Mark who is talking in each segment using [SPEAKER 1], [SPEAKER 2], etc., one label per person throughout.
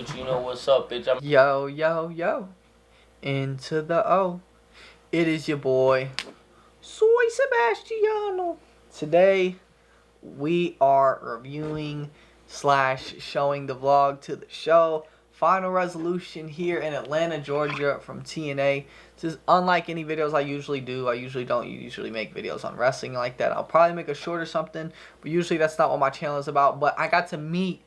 [SPEAKER 1] bitch. You know what's up, bitch.
[SPEAKER 2] Yo, yo, yo. Into the O. It is your boy, Soy Sebastiano. Today, we are reviewing / showing the vlog to the show. Final resolution here in Atlanta, Georgia from TNA. This is unlike any videos I usually do. I usually don't make videos on wrestling like that. I'll probably make a short or something, but usually that's not what my channel is about. But I got to meet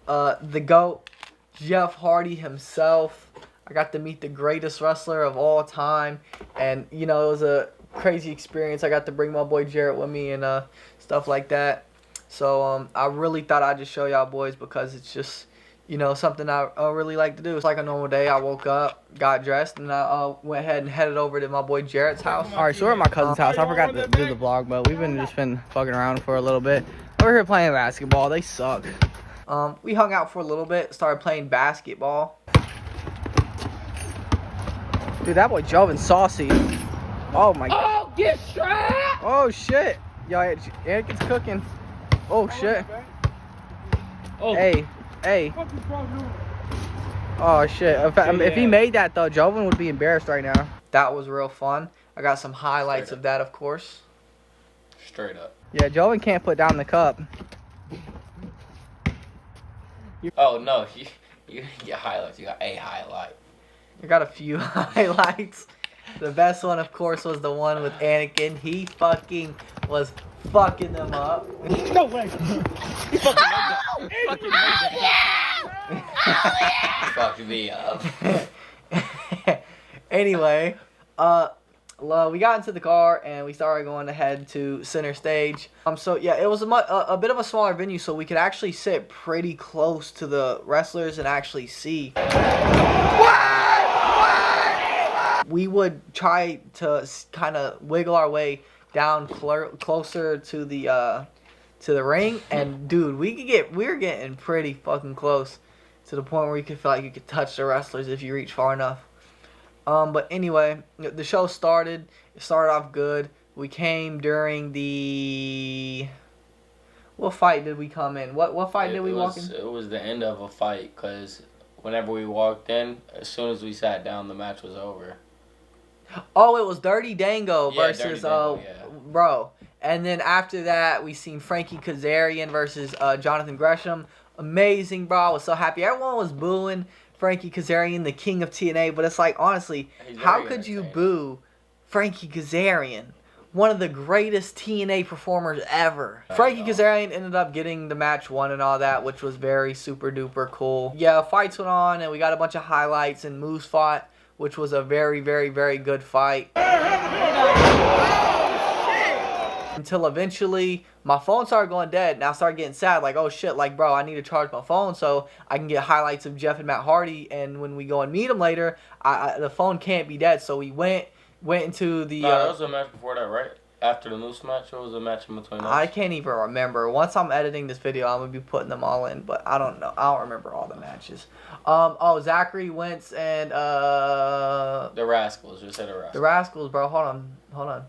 [SPEAKER 2] the GOAT, Jeff Hardy himself. I got to meet the greatest wrestler of all time, and you know, it was a crazy experience. I got to bring my boy Jarrett with me and stuff like that. So I really thought I'd just show y'all boys because it's just, you know, something I really like to do. It's like a normal day. I woke up, got dressed, and I went ahead and headed over to my boy Jarrett's house. All right, so we're at my cousin's house. I forgot to do the vlog, but we've just been fucking around for a little bit. We're here playing basketball. They suck. We hung out for a little bit, started playing basketball. Dude, that boy Jovin's saucy. Oh my god.
[SPEAKER 1] Oh, get strapped!
[SPEAKER 2] Oh shit. Yo, Anakin's cooking. Oh shit.
[SPEAKER 1] Oh.
[SPEAKER 2] Hey. Oh shit. If he made that though, Jovin would be embarrassed right now. That was real fun. I got some highlights of that, of course.
[SPEAKER 1] Straight up.
[SPEAKER 2] Yeah, Jovin can't put down the cup.
[SPEAKER 1] Oh no, you get highlights. You got a highlight.
[SPEAKER 2] I got a few highlights. The best one, of course, was the one with Anakin. He fucking was fucking them up.
[SPEAKER 3] No way. He fucking made that.
[SPEAKER 1] Fuck me up.
[SPEAKER 2] Anyway, we got into the car and we started going to head to center stage. So yeah, it was a bit of a smaller venue, so we could actually sit pretty close to the wrestlers and actually see. We would try to kind of wiggle our way down closer to the ring, and dude, we were getting pretty fucking close to the point where you could feel like you could touch the wrestlers if you reach far enough. But anyway, the show started. It started off good. We came during the... What fight did we come in? What fight did we walk in?
[SPEAKER 1] It was the end of a fight, because whenever we walked in, as soon as we sat down, the match was over.
[SPEAKER 2] Oh, it was Dirty Dango versus
[SPEAKER 1] Dirty Dango, yeah.
[SPEAKER 2] Bro. And then after that, we seen Frankie Kazarian versus Jonathan Gresham. Amazing, bro. I was so happy. Everyone was booing Frankie Kazarian, the king of TNA. But it's like, honestly, how could you boo Frankie Kazarian? One of the greatest TNA performers ever. Frankie Kazarian ended up getting the match won and all that, which was very super duper cool. Yeah, fights went on, and we got a bunch of highlights, and Moose fought, which was a very, very, very good fight. Until eventually, my phone started going dead, and I started getting sad, like, oh shit, like, bro, I need to charge my phone so I can get highlights of Jeff and Matt Hardy, and when we go and meet them later, the phone can't be dead, so we went into the...
[SPEAKER 1] No, there was a match before that, right? After the Moose match, or was a match in between those?
[SPEAKER 2] I can't even remember. Once I'm editing this video, I'm going to be putting them all in, but I don't know. I don't remember all the matches. Zachary Wentz and...
[SPEAKER 1] The Rascals. Just said the Rascals.
[SPEAKER 2] The Rascals, bro. Hold on.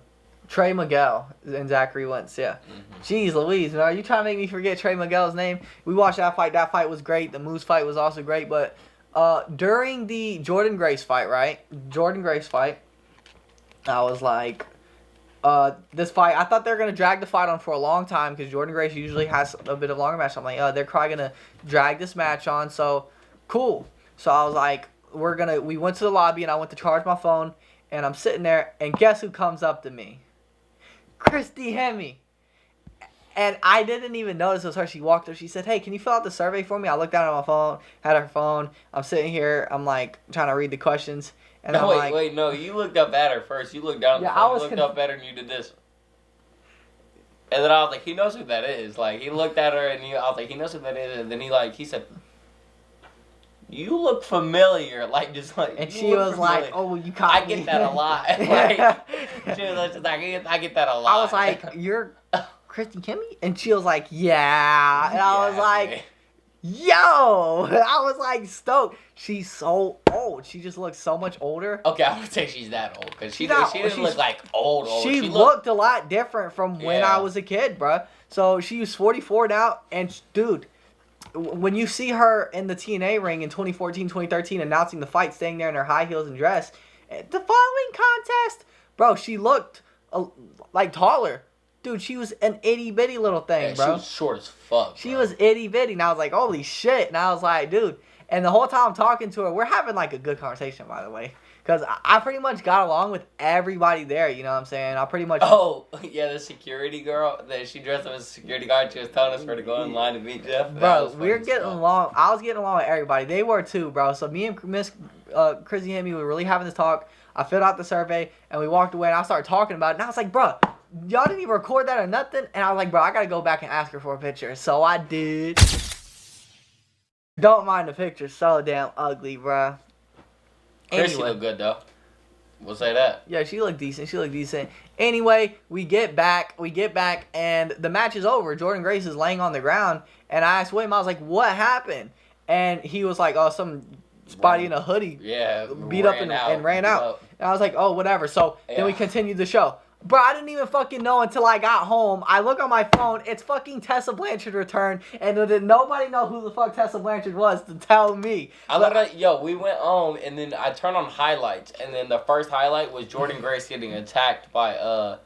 [SPEAKER 2] Trey Miguel and Zachary Wentz, yeah. Jeez Louise, man, are you trying to make me forget Trey Miguel's name? We watched that fight. That fight was great. The Moose fight was also great, but during the Jordan Grace fight, right? I was like... this fight, I thought they were going to drag the fight on for a long time because Jordan Grace usually has a bit of longer match. I'm like, they're probably going to drag this match on, so cool. So I was like, we went to the lobby and I went to charge my phone and I'm sitting there and guess who comes up to me? Christy Hemme. And I didn't even notice it was her. She walked up, she said, hey, can you fill out the survey for me? I looked down at my phone, had her phone. I'm sitting here, I'm like trying to read the questions. And
[SPEAKER 1] no, no, you looked up at her first. You looked down at the phone, you looked up at her, and you did this. And then I was like, he knows who that is. Like, he looked at her, and I was like, he knows who that is. And then he said, you look familiar. Like, just like,
[SPEAKER 2] and she was familiar. Like, oh, you caught me.
[SPEAKER 1] I get that a lot. Like, she was just like, I get that a lot.
[SPEAKER 2] I was like, you're Christy Hemme? And she was like, yeah. And I was like... Man. Yo! I was like stoked. She's so old. She just looks so much older.
[SPEAKER 1] Okay, I would say she's that old because she didn't look like old.
[SPEAKER 2] She looked a lot different from when I was a kid, bruh. So she's 44 now, and dude, when you see her in the TNA ring in 2014, 2013, announcing the fight, staying there in her high heels and dress, the following contest, bro, she looked like taller. Dude, she was an itty bitty little thing, bro.
[SPEAKER 1] She was short as fuck.
[SPEAKER 2] She was itty bitty, and I was like, holy shit. And I was like, dude. And the whole time I'm talking to her, we're having like a good conversation, by the way. Because I pretty much got along with everybody there, you know what I'm saying? I pretty much...
[SPEAKER 1] Oh, yeah, the security girl, she dressed up as a security guard. She was telling us where to go in line to meet Jeff.
[SPEAKER 2] Bro, we were getting along. I was getting along with everybody. They were too, bro. So me and Miss Chrissy and me were really having this talk. I filled out the survey, and we walked away, and I started talking about it. And I was like, bro, y'all didn't even record that or nothing? And I was like, bro, I got to go back and ask her for a picture. So I did. Don't mind the picture. So damn ugly, bro.
[SPEAKER 1] Chrissy looked good, though. We'll say that.
[SPEAKER 2] Yeah, she looked decent. Anyway, we get back, and the match is over. Jordan Grace is laying on the ground, and I asked William, I was like, what happened? And he was like, oh, some spotty in a hoodie beat up and ran out. And I was like, oh, whatever. So then we continued the show. Bro, I didn't even fucking know until I got home. I look on my phone, it's fucking Tessa Blanchard returned, and did nobody know who the fuck Tessa Blanchard was to tell me.
[SPEAKER 1] We went home, and then I turned on highlights, and then the first highlight was Jordan Grace getting attacked by,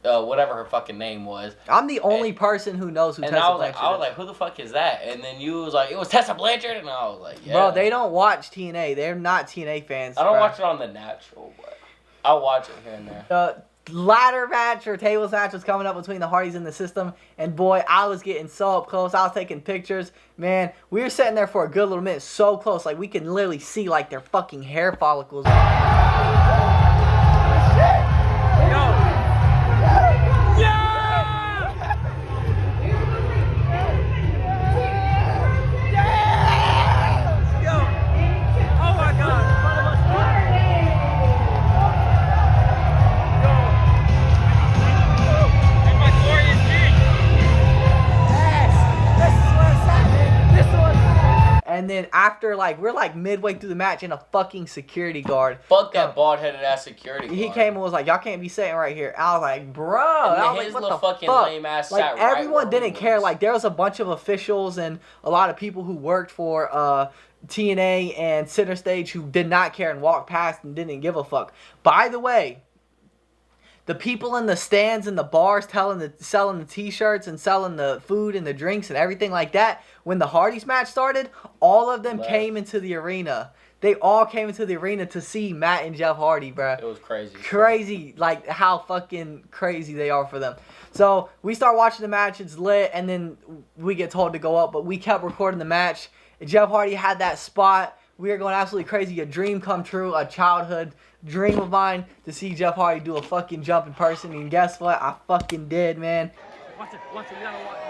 [SPEAKER 1] whatever her fucking name was.
[SPEAKER 2] I'm the only person who knows who Tessa Blanchard is.
[SPEAKER 1] I was like, who the fuck is that? And then you was like, it was Tessa Blanchard? And I was like, yeah.
[SPEAKER 2] Bro, they don't watch TNA. They're not TNA fans.
[SPEAKER 1] I don't watch it on the natural, but I'll watch it here and there.
[SPEAKER 2] Ladder match or tables match was coming up between the Hardys and the System, and boy, I was getting so up close. I was taking pictures. Man, we were sitting there for a good little minute, so close, like we can literally see like their fucking hair follicles. And then after, we're midway through the match, and a fucking security guard.
[SPEAKER 1] Fuck that bald-headed ass security guard.
[SPEAKER 2] He came and was like, y'all can't be sitting right here. I was like, bro.
[SPEAKER 1] And
[SPEAKER 2] I was
[SPEAKER 1] his
[SPEAKER 2] like,
[SPEAKER 1] little
[SPEAKER 2] what the
[SPEAKER 1] fucking lame ass sat right
[SPEAKER 2] everyone didn't care. Like, there was a bunch of officials and a lot of people who worked for TNA and Center Stage who did not care and walked past and didn't give a fuck. By the way, the people in the stands and the bars selling the t-shirts and selling the food and the drinks and everything like that, when the Hardys match started, all of them came into the arena. They all came into the arena to see Matt and Jeff Hardy, bro.
[SPEAKER 1] It was crazy.
[SPEAKER 2] Crazy, like how fucking crazy they are for them. So we start watching the match, it's lit, and then we get told to go up, but we kept recording the match. Jeff Hardy had that spot. We were going absolutely crazy. A dream come true, a childhood dream of mine to see Jeff Hardy do a fucking jump in person. And guess what? I fucking did, man.
[SPEAKER 3] Watch it. You gotta watch it.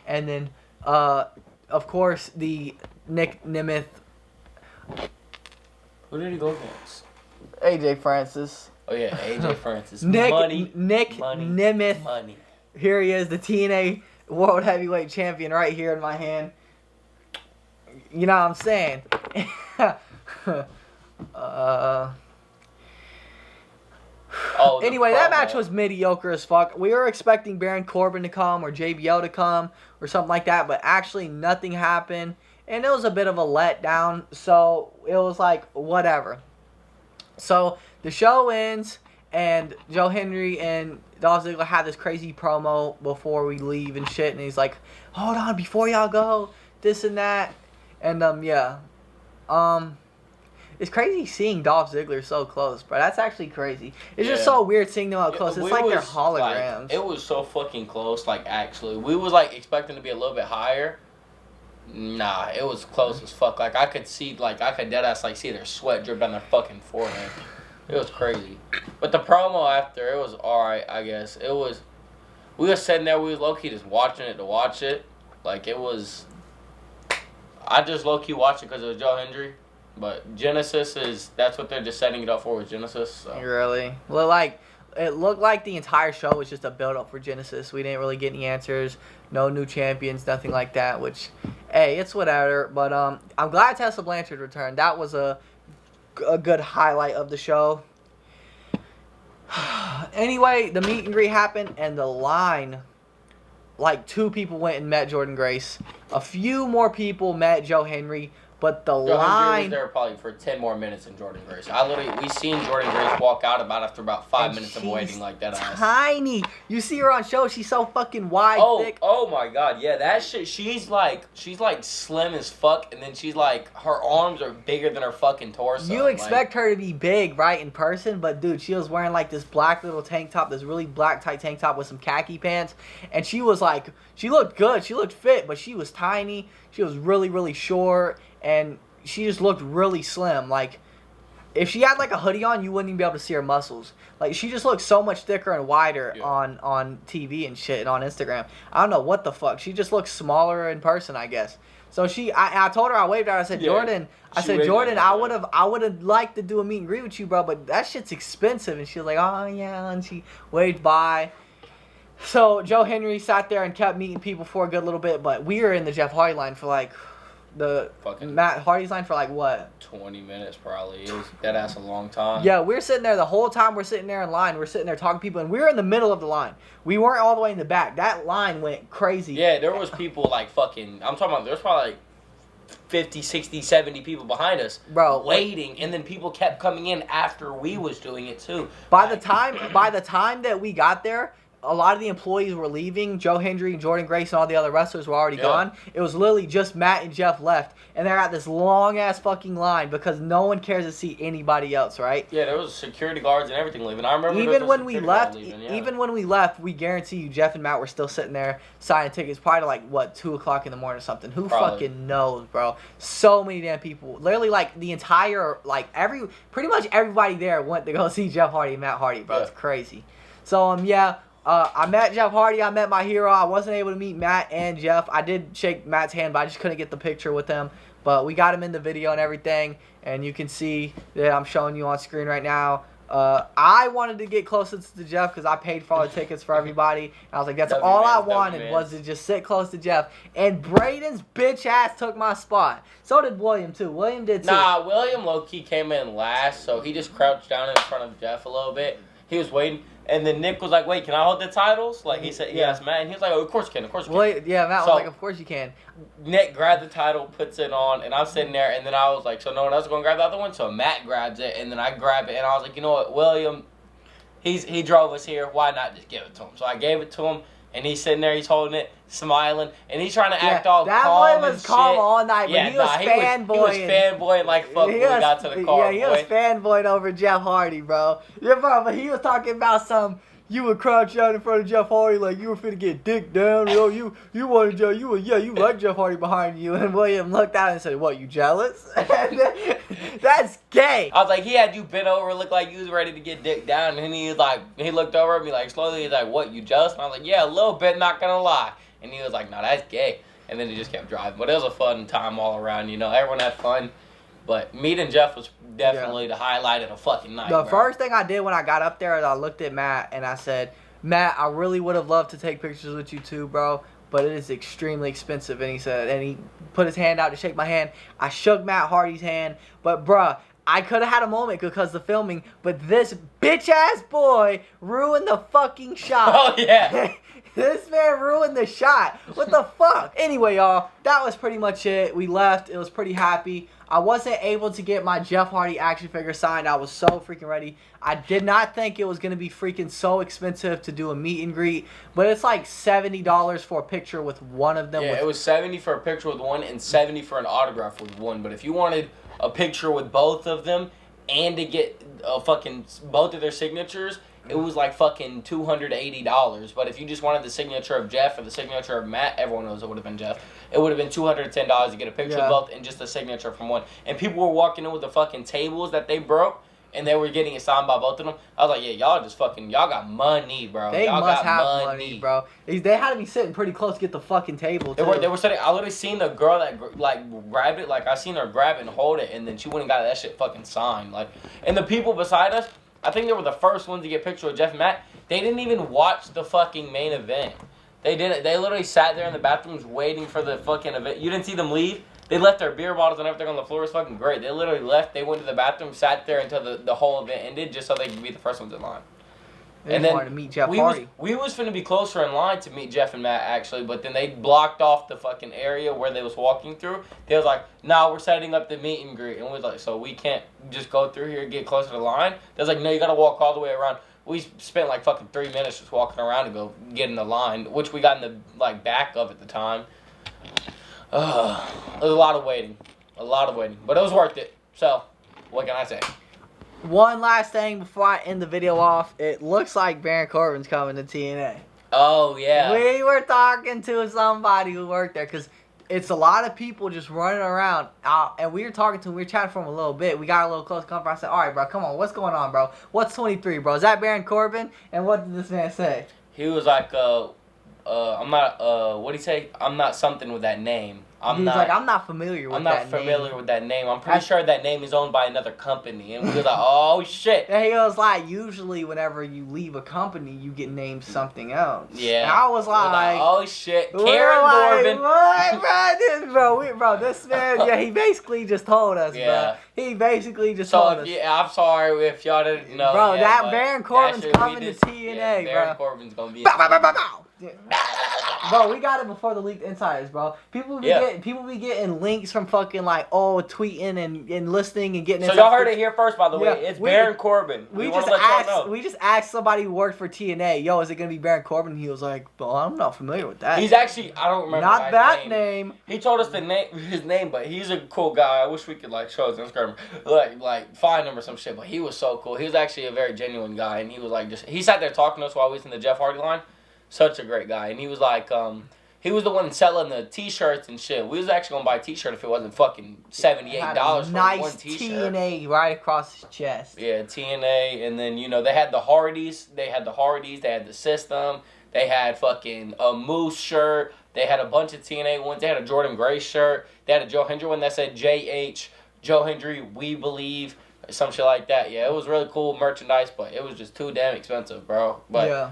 [SPEAKER 2] And then, of course, the Nick Nemeth.
[SPEAKER 1] Who did he go against?
[SPEAKER 2] AJ Francis.
[SPEAKER 1] Oh, yeah, AJ Francis.
[SPEAKER 2] Nick
[SPEAKER 1] money.
[SPEAKER 2] Nemeth.
[SPEAKER 1] Money.
[SPEAKER 2] Here he is, the TNA World Heavyweight Champion right here in my hand. You know what I'm saying? Anyway, that match was mediocre as fuck. We were expecting Baron Corbin to come or JBL to come or something like that, but actually nothing happened. And it was a bit of a letdown, so it was like, whatever. So the show ends, and Joe Hendry and Dolph Ziggler have this crazy promo before we leave and shit, and he's like, hold on, before y'all go, this and that. And, it's crazy seeing Dolph Ziggler so close, bro. That's actually crazy. It's just so weird seeing them up close. It's like they're holograms.
[SPEAKER 1] It was so fucking close, actually. We was, expecting to be a little bit higher. Nah, it was close as fuck. I could deadass, see their sweat drip down their fucking forehead. It was crazy. But the promo after, it was alright, I guess. It was... We were sitting there, we was low-key just watching it to watch it. It was... I just low-key watched it because it was Joe Hendry. But that's what they're just setting it up for with Genesis. So.
[SPEAKER 2] Really? Well, it looked like the entire show was just a build-up for Genesis. We didn't really get any answers, no new champions, nothing like that, which, hey, it's whatever. But I'm glad Tessa Blanchard returned. That was a good highlight of the show. Anyway, the meet and greet happened, and the line, like 2 people went and met Jordynne Grace. A few more people met Joe Henry. But the line
[SPEAKER 1] was there probably for 10 more minutes than Jordynne Grace. We seen Jordynne Grace walk out after about 5 minutes of waiting like that.
[SPEAKER 2] Tiny. You see her on show, she's so fucking wide, thick.
[SPEAKER 1] Oh my god, yeah, that shit. She's like slim as fuck, and then she's like her arms are bigger than her fucking torso.
[SPEAKER 2] You expect her to be big, right, in person, but dude, she was wearing like this black little tank top, this really black tight tank top with some khaki pants, and she was like, she looked good, she looked fit, but she was tiny. She was really, really short. And she just looked really slim. Like, if she had like a hoodie on, you wouldn't even be able to see her muscles. Like, she just looked so much thicker and wider on TV and shit and on Instagram. I don't know what the fuck. She just looks smaller in person, I guess. So I told her, I waved at her. I said, Jordynne, I would have liked to do a meet and greet with you, bro, but that shit's expensive. And she was like, oh yeah, and she waved by. So Joe Henry sat there and kept meeting people for a good little bit, but we were in the Jeff Hardy line for like. The fucking Matt Hardy's line for like what?
[SPEAKER 1] 20 minutes probably. It was deadass a long time.
[SPEAKER 2] Yeah, we're sitting there the whole time. We're sitting there in line. We're sitting there talking to people, and we were in the middle of the line. We weren't all the way in the back. That line went crazy.
[SPEAKER 1] Yeah, there was people like fucking. I'm talking about. There's probably like 50, 60, 70 people behind us,
[SPEAKER 2] bro,
[SPEAKER 1] waiting, and then people kept coming in after we was doing it too.
[SPEAKER 2] By the time that we got there, a lot of the employees were leaving. Joe Hendry and Jordynne Grace and all the other wrestlers were already gone. It was literally just Matt and Jeff left. And they're at this long-ass fucking line because no one cares to see anybody else, right?
[SPEAKER 1] Yeah, there was security guards and everything leaving. I remember
[SPEAKER 2] even when we left, we guarantee you Jeff and Matt were still sitting there signing tickets probably to like, what, 2 o'clock in the morning or something. Who fucking knows, bro? So many damn people. Literally, like, the entire, like, pretty much everybody there went to go see Jeff Hardy and Matt Hardy, bro. Yeah. It's crazy. So, I met Jeff Hardy. I met my hero. I wasn't able to meet Matt and Jeff. I did shake Matt's hand, but I just couldn't get the picture with him. But we got him in the video and everything, and you can see that I'm showing you on screen right now. I wanted to get closer to Jeff because I paid for all the tickets for everybody. And I was like, that's all I wanted was to just sit close to Jeff. And Braden's bitch ass took my spot. So did William, too. William did, too.
[SPEAKER 1] Nah, William low-key came in last, so he just crouched down in front of Jeff a little bit. He was waiting. And then Nick was like, wait, can I hold the titles? Like, he said, yes, Matt. And he was like, oh, of course you can, of course you can.
[SPEAKER 2] Well, yeah, Matt was like, of course you can.
[SPEAKER 1] Nick grabbed the title, puts it on, and I'm sitting there, and then I was like, so no one else is going to grab the other one? So Matt grabs it, and then I grab it, and I was like, you know what, William, he drove us here. Why not just give it to him? So I gave it to him, and he's sitting there, he's holding it, smiling, and he's trying to act all calm and shit. That boy was calm
[SPEAKER 2] all night, but he was fanboying.
[SPEAKER 1] He was fanboying like fuck when we got to the car.
[SPEAKER 2] Yeah, he was fanboying over Jeff Hardy, bro. Yeah, bro, but he was talking about some... You would crouch down in front of Jeff Hardy like you were finna get dick down. Yo, you wanted Jeff. You like Jeff Hardy behind you. And William looked out and said, "What? You jealous? That's gay."
[SPEAKER 1] I was like, he had you bent over, looked like you was ready to get dick down, and he was like, he looked over at me like slowly. He's like, "What? You jealous?" And I was like, "Yeah, a little bit. Not gonna lie." And he was like, "No, that's gay." And then he just kept driving. But it was a fun time all around. You know, everyone had fun. But meeting Jeff was definitely the highlight of the fucking night.
[SPEAKER 2] The first thing I did when I got up there is I looked at Matt and I said, Matt, I really would have loved to take pictures with you too, bro, but it is extremely expensive. And he put his hand out to shake my hand. I shook Matt Hardy's hand, but bruh, I could have had a moment because of the filming, but this bitch-ass boy ruined the fucking shot.
[SPEAKER 1] Oh, yeah.
[SPEAKER 2] This man ruined the shot. What the fuck? Anyway, y'all, that was pretty much it. We left. It was pretty happy. I wasn't able to get my Jeff Hardy action figure signed. I was so freaking ready. I did not think it was going to be freaking so expensive to do a meet and greet. But it's like $70 for a picture with one of them.
[SPEAKER 1] Yeah, it was $70 for a picture with one and $70 for an autograph with one. But if you wanted a picture with both of them and to get both of their signatures, it was like fucking $280. But if you just wanted the signature of Jeff or the signature of Matt, everyone knows it would have been Jeff. It would have been $210 to get a picture of both and just a signature from one. And people were walking in with the fucking tables that they broke. and they were getting it signed by both of them. I was like, yeah, y'all got money, bro.
[SPEAKER 2] They
[SPEAKER 1] y'all
[SPEAKER 2] must
[SPEAKER 1] got
[SPEAKER 2] have money, bro. They had to be sitting pretty close to get the fucking table, too.
[SPEAKER 1] They were sitting. I literally seen the girl that like grabbed it. Like I seen her grab it and hold it, and then she went and got that shit fucking signed. Like, and the people beside us, I think they were the first ones to get a picture with Jeff and Matt. They didn't even watch the fucking main event. They didn't. They literally sat there in the bathrooms waiting for the fucking event. You didn't see them leave. They left their beer bottles and everything on the floor. It was fucking great. They literally left. They went to the bathroom, sat there until the whole event ended, just so they could be the first ones in line.
[SPEAKER 2] And then wanted to meet Jeff Hardy.
[SPEAKER 1] We was finna be closer in line to meet Jeff and Matt actually, but then they blocked off the fucking area where they was walking through. They was like, "Nah, we're setting up the meet and greet," and we was like, "So we can't just go through here and get closer to the line?" They was like, "No, you gotta walk all the way around." We spent like fucking 3 minutes just walking around to go get in the line, which we got in the like back of at the time. It was a lot of waiting, but it was worth it. So, what can I say?
[SPEAKER 2] One last thing before I end the video off. It looks like Baron Corbin's coming to TNA.
[SPEAKER 1] Oh, yeah.
[SPEAKER 2] We were talking to somebody who worked there because it's a lot of people just running around. And we were talking to him. We were chatting for him a little bit. We got a little close comfort. I said, all right, bro, come on. What's going on, bro? What's 23, bro? Is that Baron Corbin? And what did this man say?
[SPEAKER 1] He was like, I'm not, what'd he say? I'm not something with that name.
[SPEAKER 2] I'm not familiar with that name.
[SPEAKER 1] I'm not familiar with that name. I'm pretty sure that name is owned by another company. And we was like, oh, shit.
[SPEAKER 2] And he was like, usually whenever you leave a company, you get named something else.
[SPEAKER 1] Yeah.
[SPEAKER 2] And I was like,
[SPEAKER 1] oh, shit. Karen Corbin.
[SPEAKER 2] What, bro? This man, yeah, he basically just told us, bro. He basically just told us.
[SPEAKER 1] Yeah, I'm sorry if y'all didn't know.
[SPEAKER 2] Bro, that Baron Corbin's coming to TNA, bro.
[SPEAKER 1] Baron Corbin's going to be
[SPEAKER 2] Bro, we got it before the leaked insiders, bro. People be getting links from fucking like tweeting and listening and getting.
[SPEAKER 1] So y'all heard it here first, by the way. It's Baron Corbin.
[SPEAKER 2] We just asked somebody who worked for TNA, yo, is it gonna be Baron Corbin? And he was like, well, I'm not familiar with that.
[SPEAKER 1] He's actually, I don't remember.
[SPEAKER 2] Not that name.
[SPEAKER 1] He told us his name, but he's a cool guy. I wish we could like show his Instagram, like find him or some shit. But he was so cool. He was actually a very genuine guy, and he was like he sat there talking to us while we was in the Jeff Hardy line. Such a great guy, and he was like, he was the one selling the T-shirts and shit. We was actually gonna buy a T-shirt if it wasn't fucking $78 for one T-shirt.
[SPEAKER 2] Nice TNA right across his chest.
[SPEAKER 1] Yeah, TNA, and then they had the Hardys, they had the System, they had fucking a Moose shirt, they had a bunch of TNA ones, they had a Jordan Gray shirt, they had a Joe Hendry one that said JH, Joe Hendry, We Believe, some shit like that. Yeah, it was really cool merchandise, but it was just too damn expensive, bro. But
[SPEAKER 2] yeah.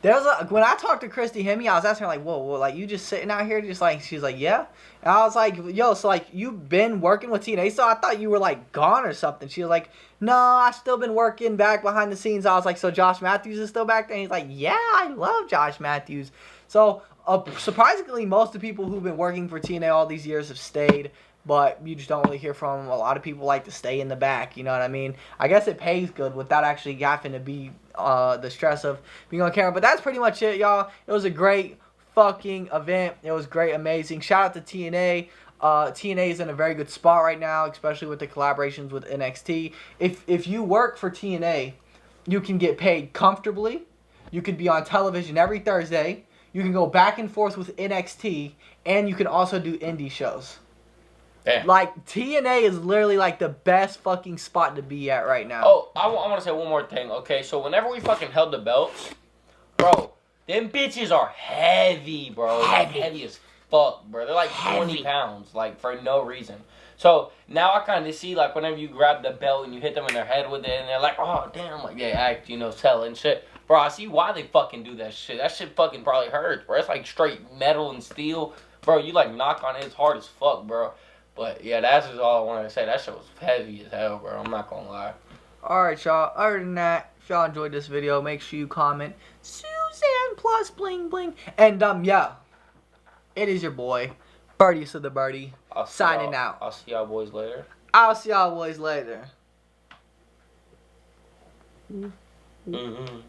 [SPEAKER 2] When I talked to Christy Hemme, I was asking her, like, whoa, like, you just sitting out here, just like, she's like, yeah. And I was like, yo, so, like, you've been working with TNA, so I thought you were, like, gone or something. She was like, no, I've still been working back behind the scenes. I was like, so Josh Matthews is still back there? And he's like, yeah, I love Josh Matthews. So, surprisingly, most of the people who've been working for TNA all these years have stayed. But you just don't really hear from them. A lot of people like to stay in the back, you know what I mean? I guess it pays good without actually having to be the stress of being on camera. But that's pretty much it, y'all. It was a great fucking event. It was great, amazing. Shout out to TNA. TNA is in a very good spot right now, especially with the collaborations with NXT. If you work for TNA, you can get paid comfortably. You can be on television every Thursday. You can go back and forth with NXT. And you can also do indie shows.
[SPEAKER 1] Damn.
[SPEAKER 2] Like, TNA is literally, like, the best fucking spot to be at right now.
[SPEAKER 1] Oh, I want to say one more thing, okay? So, whenever we fucking held the belts, bro, them bitches are heavy, bro. Heavy as fuck, bro. They're like 20 pounds, like, for no reason. So, now I kind of see, like, whenever you grab the belt and you hit them in their head with it, and they're like, oh, damn, like, they act, selling shit. Bro, I see why they fucking do that shit. That shit fucking probably hurts, bro. It's, like, straight metal and steel. Bro, you, like, knock on it, it's hard as fuck, bro. But, yeah, that's just all I wanted to say. That shit was heavy as hell, bro. I'm not gonna lie.
[SPEAKER 2] Alright, y'all. Other than that, if y'all enjoyed this video, make sure you comment Suzanne plus bling bling. And, yeah. It is your boy, Birdiest of the Birdie, signing out.
[SPEAKER 1] I'll see y'all boys later.
[SPEAKER 2] I'll see y'all boys later.
[SPEAKER 1] Mm-hmm.